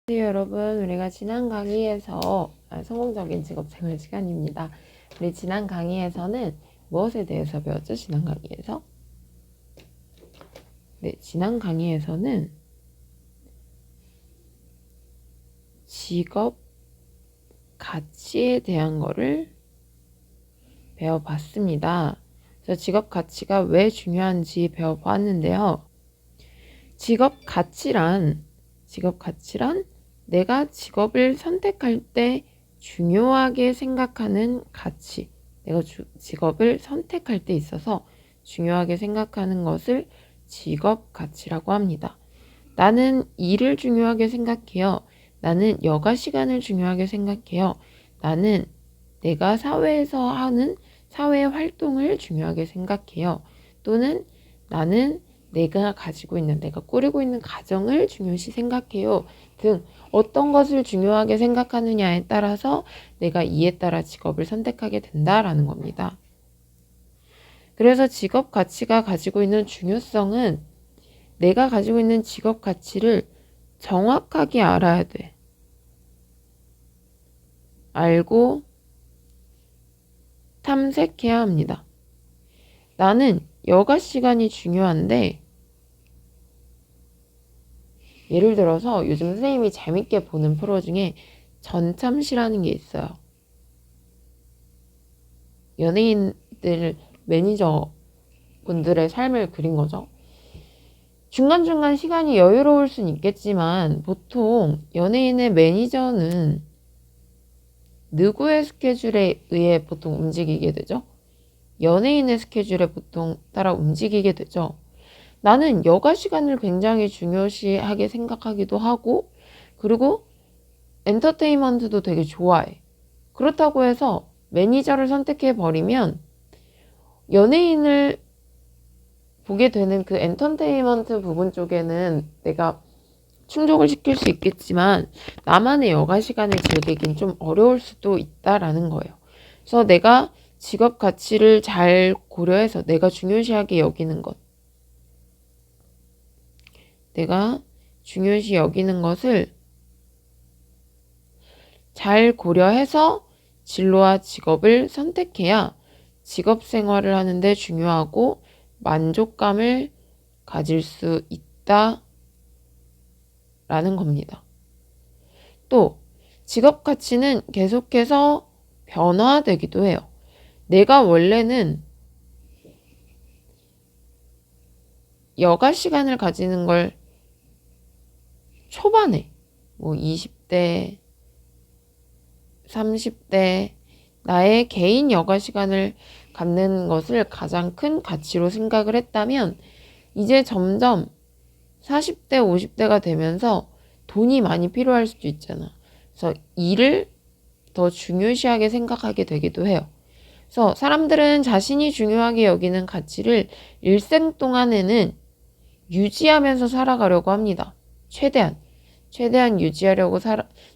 안녕하세요 여러분. 우리가 지난 강의에서 성공적인 직업생활 시간입니다. 우리 지난 강의에서는 무엇에 대해서 배웠죠? 지난 강의에서? 지난 강의에서는 직업 가치에 대한 거를 배워봤습니다. 그래서 직업 가치가 왜 중요한지 배워봤는데요. 직업 가치란 내가 직업을 선택할 때 중요하게 생각하는 가치, 내가 직업을 선택할 때 있어서 중요하게 생각하는 것을 직업 가치라고 합니다. 나는 일을 중요하게 생각해요. 나는 여가 시간을 중요하게 생각해요. 나는 내가 사회에서 하는 사회 활동을 중요하게 생각해요. 또는 나는 내가 꾸리고 있는 가정을 중요시 생각해요. 등 어떤 것을 중요하게 생각하느냐에 따라서 내가 이에 따라 직업을 선택하게 된다라는 겁니다. 그래서 직업 가치가 가지고 있는 중요성은 내가 가지고 있는 직업 가치를 정확하게 알아야 돼. 알고 탐색해야 합니다. 나는 여가 시간이 중요한데 예를 들어서 요즘 선생님이 재밌게 보는 프로 중에 전참시라는 게 있어요. 연예인들 매니저 분들의 삶을 그린 거죠. 중간중간 시간이 여유로울 순 있겠지만 보통 연예인의 매니저는 누구의 스케줄에 의해 보통 움직이게 되죠? 연예인의 스케줄에 보통 따라 움직이게 되죠. 나는 여가 시간을 굉장히 중요시하게 생각하기도 하고, 그리고 엔터테인먼트도 되게 좋아해. 그렇다고 해서 매니저를 선택해버리면 연예인을 보게 되는 그 엔터테인먼트 부분 쪽에는 내가 충족을 시킬 수 있겠지만 나만의 여가 시간을 즐기긴 좀 어려울 수도 있다라는 거예요. 그래서 내가 직업 가치를 잘 고려해서 내가 중요시하게 여기는 것, 내가 중요시 여기는 것을 잘 고려해서 진로와 직업을 선택해야 직업 생활을 하는데 중요하고 만족감을 가질 수 있다라는 겁니다. 또 직업 가치는 계속해서 변화되기도 해요. 내가 원래는 여가 시간을 가지는 걸 초반에 20대, 30대 나의 개인 여가 시간을 갖는 것을 가장 큰 가치로 생각을 했다면 이제 점점 40대, 50대가 되면서 돈이 많이 필요할 수도 있잖아. 그래서 일을 더 중요시하게 생각하게 되기도 해요. 그래서 사람들은 자신이 중요하게 여기는 가치를 일생 동안에는 유지하면서 살아가려고 합니다. 최대한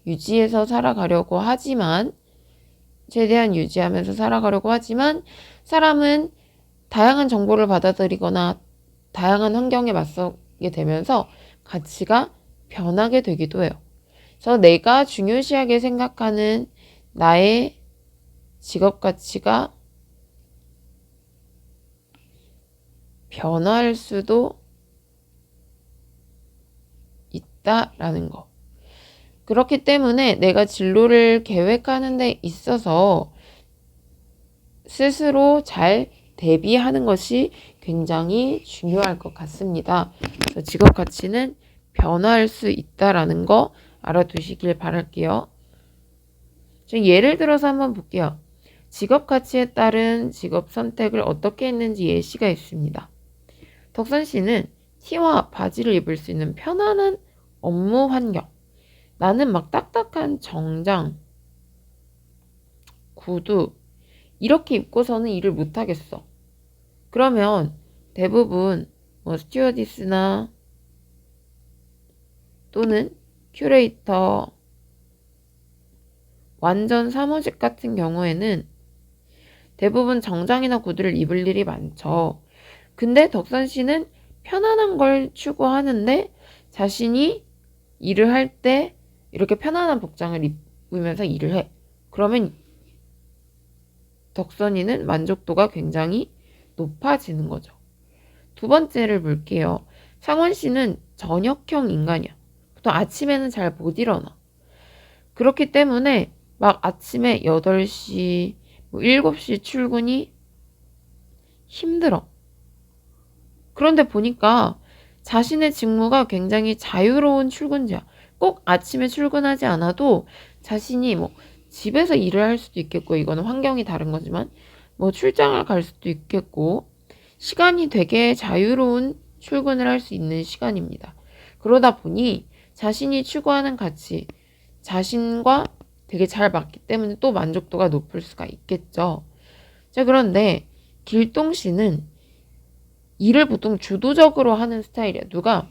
유지해서 살아가려고 하지만 사람은 다양한 정보를 받아들이거나 다양한 환경에 맞서게 되면서 가치가 변하게 되기도 해요. 그래서 내가 중요시하게 생각하는 나의 직업 가치가 변할 수도 있다라는 거. 그렇기 때문에 내가 진로를 계획하는 데 있어서 스스로 잘 대비하는 것이 굉장히 중요할 것 같습니다. 그래서 직업 가치는 변화할 수 있다라는 거 알아두시길 바랄게요. 예를 들어서 한번 볼게요. 직업 가치에 따른 직업 선택을 어떻게 했는지 예시가 있습니다. 덕선 씨는 티와 바지를 입을 수 있는 편안한 업무 환경. 나는 막 딱딱한 정장, 구두 이렇게 입고서는 일을 못하겠어. 그러면 대부분 스튜어디스나 또는 큐레이터, 완전 사무직 같은 경우에는 대부분 정장이나 구두를 입을 일이 많죠. 근데 덕선 씨는 편안한 걸 추구하는데 자신이 일을 할 때 이렇게 편안한 복장을 입으면서 일을 해. 그러면 덕선이는 만족도가 굉장히 높아지는 거죠. 두 번째를 볼게요. 상원 씨는 저녁형 인간이야. 보통 아침에는 잘 못 일어나. 그렇기 때문에 막 아침에 8시, 7시 출근이 힘들어. 그런데 보니까 자신의 직무가 굉장히 자유로운 출근제야. 꼭 아침에 출근하지 않아도 자신이 뭐 집에서 일을 할 수도 있겠고, 이거는 환경이 다른 거지만, 뭐 출장을 갈 수도 있겠고, 시간이 되게 자유로운 출근을 할 수 있는 시간입니다. 그러다 보니 자신이 추구하는 가치, 자신과 되게 잘 맞기 때문에 또 만족도가 높을 수가 있겠죠. 자, 그런데 길동 씨는 일을 보통 주도적으로 하는 스타일이야. 누가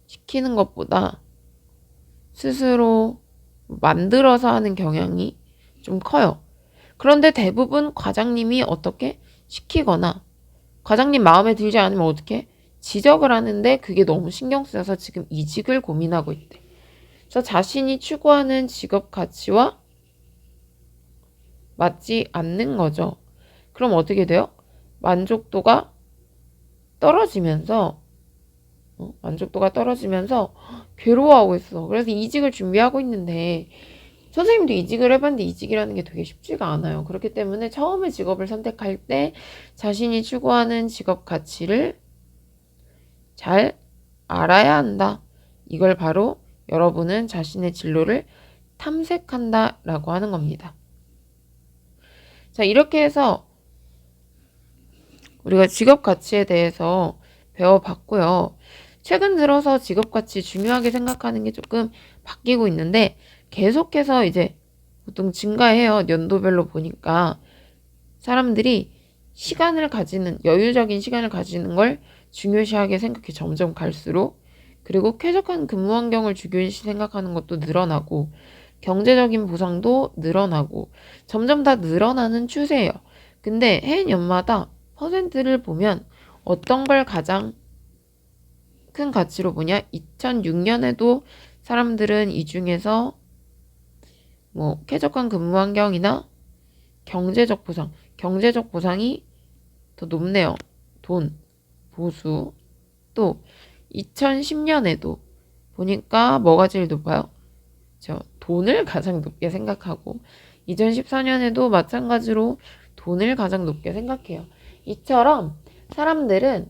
시키는 것보다 스스로 만들어서 하는 경향이 좀 커요. 그런데 대부분 과장님이 어떻게 시키거나 과장님 마음에 들지 않으면 어떻게 지적을 하는데 그게 너무 신경 쓰여서 지금 이직을 고민하고 있대. 그래서 자신이 추구하는 직업 가치와 맞지 않는 거죠. 그럼 어떻게 돼요? 만족도가 떨어지면서 괴로워하고 있어. 그래서 이직을 준비하고 있는데 선생님도 이직을 해봤는데 이직이라는 게 되게 쉽지가 않아요. 그렇기 때문에 처음에 직업을 선택할 때 자신이 추구하는 직업 가치를 잘 알아야 한다. 이걸 바로 여러분은 자신의 진로를 탐색한다라고 하는 겁니다. 자, 이렇게 해서 우리가 직업 가치에 대해서 배워봤고요. 최근 들어서 직업 가치 중요하게 생각하는 게 조금 바뀌고 있는데 계속해서 이제 보통 증가해요. 연도별로 보니까 사람들이 여유적인 시간을 가지는 걸 중요시하게 생각해 점점 갈수록. 그리고 쾌적한 근무 환경을 중요시 생각하는 것도 늘어나고 경제적인 보상도 늘어나고 점점 다 늘어나는 추세예요. 근데 해년마다 퍼센트를 보면 어떤 걸 가장 큰 가치로 보냐? 2006년에도 사람들은 이 중에서 뭐 쾌적한 근무 환경이나 경제적 보상이 더 높네요. 돈, 보수. 또 2010년에도 보니까 뭐가 제일 높아요? 돈을 가장 높게 생각하고 2014년에도 마찬가지로 돈을 가장 높게 생각해요. 이처럼 사람들은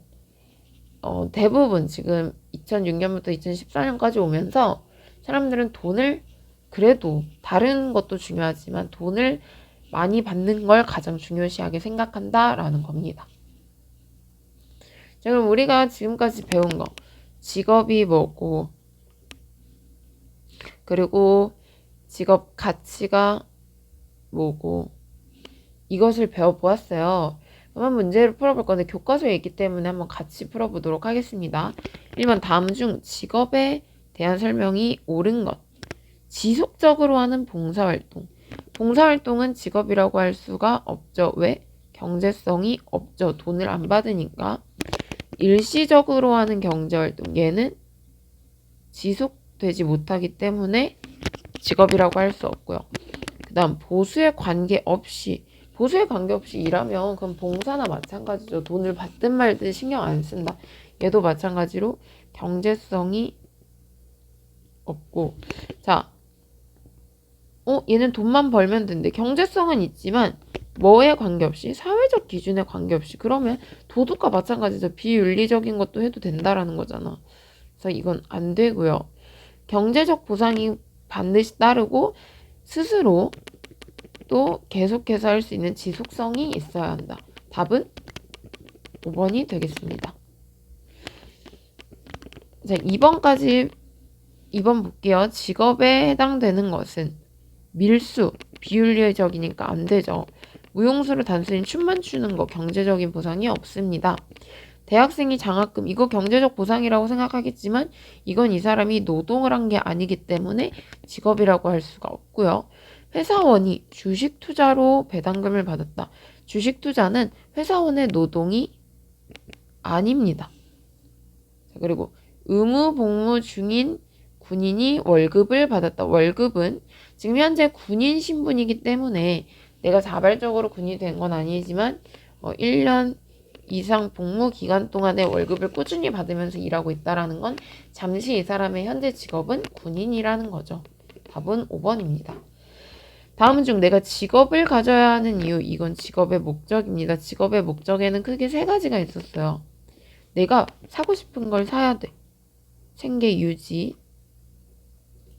대부분 지금 2006년부터 2014년까지 오면서 사람들은 돈을 그래도 다른 것도 중요하지만 돈을 많이 받는 걸 가장 중요시하게 생각한다라는 겁니다. 자, 그럼 우리가 지금까지 배운 거 직업이 뭐고 그리고 직업 가치가 뭐고 이것을 배워보았어요. 그럼 문제를 풀어볼 건데 교과서에 있기 때문에 한번 같이 풀어보도록 하겠습니다. 1번 다음 중 직업에 대한 설명이 옳은 것. 지속적으로 하는 봉사활동. 봉사활동은 직업이라고 할 수가 없죠. 왜? 경제성이 없죠. 돈을 안 받으니까. 일시적으로 하는 경제활동. 얘는 지속되지 못하기 때문에 직업이라고 할 수 없고요. 그 다음 보수에 관계없이 일하면 그럼 봉사나 마찬가지죠. 돈을 받든 말든 신경 안 쓴다. 얘도 마찬가지로 경제성이 없고. 자, 얘는 돈만 벌면 된대. 경제성은 있지만 뭐에 관계없이 사회적 기준에 관계없이 그러면 도둑과 마찬가지죠. 비윤리적인 것도 해도 된다라는 거잖아. 그래서 이건 안 되고요. 경제적 보상이 반드시 따르고 스스로 또 계속해서 할 수 있는 지속성이 있어야 한다. 답은 5번이 되겠습니다. 자, 2번 볼게요. 직업에 해당되는 것은 밀수, 비윤리적이니까 안 되죠. 무용수를 단순히 춤만 추는 거 경제적인 보상이 없습니다. 대학생이 장학금, 이거 경제적 보상이라고 생각하겠지만 이건 이 사람이 노동을 한 게 아니기 때문에 직업이라고 할 수가 없고요. 회사원이 주식 투자로 배당금을 받았다. 주식 투자는 회사원의 노동이 아닙니다. 자, 그리고 의무 복무 중인 군인이 월급을 받았다. 월급은 지금 현재 군인 신분이기 때문에 내가 자발적으로 군인이 된 건 아니지만 1년 이상 복무 기간 동안에 월급을 꾸준히 받으면서 일하고 있다라는 건 잠시 이 사람의 현재 직업은 군인이라는 거죠. 답은 5번입니다. 다음 중 내가 직업을 가져야 하는 이유, 이건 직업의 목적입니다. 직업의 목적에는 크게 세 가지가 있었어요. 내가 사고 싶은 걸 사야 돼. 생계 유지.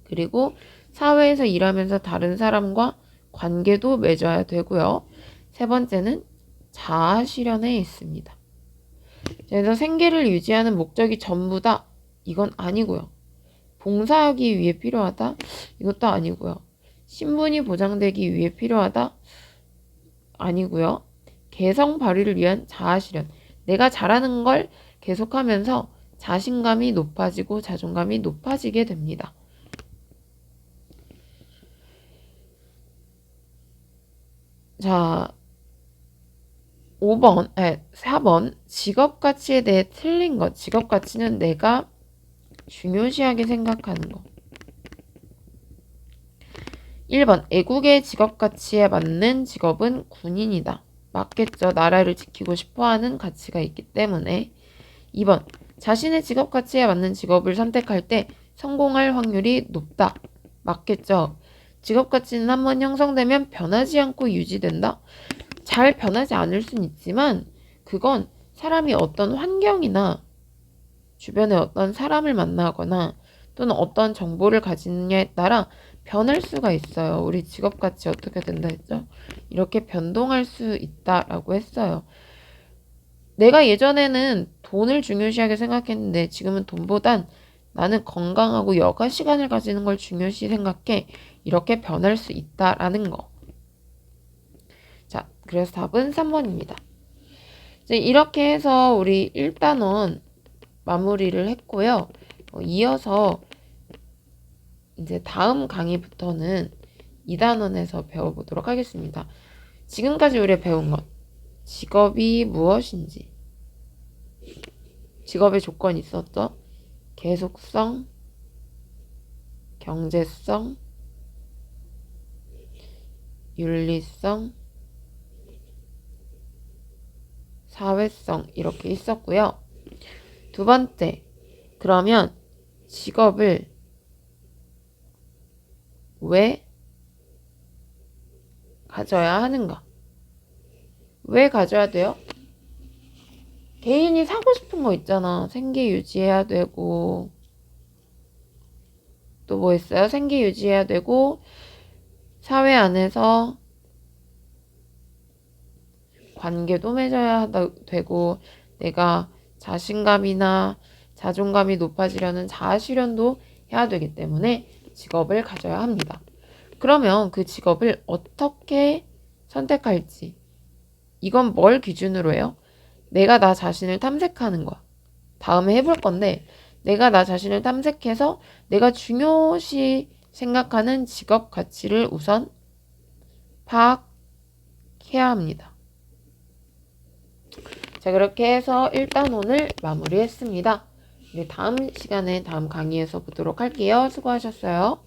그리고 사회에서 일하면서 다른 사람과 관계도 맺어야 되고요. 세 번째는 자아 실현에 있습니다. 그래서 생계를 유지하는 목적이 전부다. 이건 아니고요. 봉사하기 위해 필요하다. 이것도 아니고요. 신분이 보장되기 위해 필요하다. 아니고요. 개성 발휘를 위한 자아 실현. 내가 잘하는 걸 계속하면서 자신감이 높아지고 자존감이 높아지게 됩니다. 자, 4번 직업 가치에 대해 틀린 것. 직업 가치는 내가 중요시하게 생각하는 것. 1번 애국의 직업 가치에 맞는 직업은 군인이다. 맞겠죠. 나라를 지키고 싶어하는 가치가 있기 때문에. 2번 자신의 직업 가치에 맞는 직업을 선택할 때 성공할 확률이 높다. 맞겠죠. 직업 가치는 한번 형성되면 변하지 않고 유지된다. 잘 변하지 않을 순 있지만 그건 사람이 어떤 환경이나 주변에 어떤 사람을 만나거나 또는 어떤 정보를 가지느냐에 따라 변할 수가 있어요. 우리 직업 가치 어떻게 된다 했죠? 이렇게 변동할 수 있다라고 했어요. 내가 예전에는 돈을 중요시하게 생각했는데 지금은 돈보단 나는 건강하고 여가 시간을 가지는 걸 중요시 생각해. 이렇게 변할 수 있다라는 거. 자, 그래서 답은 3번입니다. 이제 이렇게 해서 우리 1단원 마무리를 했고요. 이어서 이제 다음 강의부터는 2단원에서 배워보도록 하겠습니다. 지금까지 우리가 배운 것, 직업이 무엇인지, 직업의 조건이 있었죠? 계속성, 경제성, 윤리성, 사회성 이렇게 있었고요. 두 번째, 그러면 직업을 왜 가져야 하는가? 왜 가져야 돼요? 개인이 사고 싶은 거 있잖아. 생계 유지해야 되고 또 뭐 있어요? 생계 유지해야 되고 사회 안에서 관계도 맺어야 되고 내가 자신감이나 자존감이 높아지려는 자아 실현도 해야 되기 때문에 직업을 가져야 합니다. 그러면 그 직업을 어떻게 선택할지, 이건 뭘 기준으로 해요? 내가 나 자신을 탐색하는 거야. 다음에 해볼 건데 내가 나 자신을 탐색해서 내가 중요시 생각하는 직업 가치를 우선 파악해야 합니다. 자, 그렇게 해서 일단 오늘 마무리했습니다. 우리 다음 시간에 다음 강의에서 보도록 할게요. 수고하셨어요.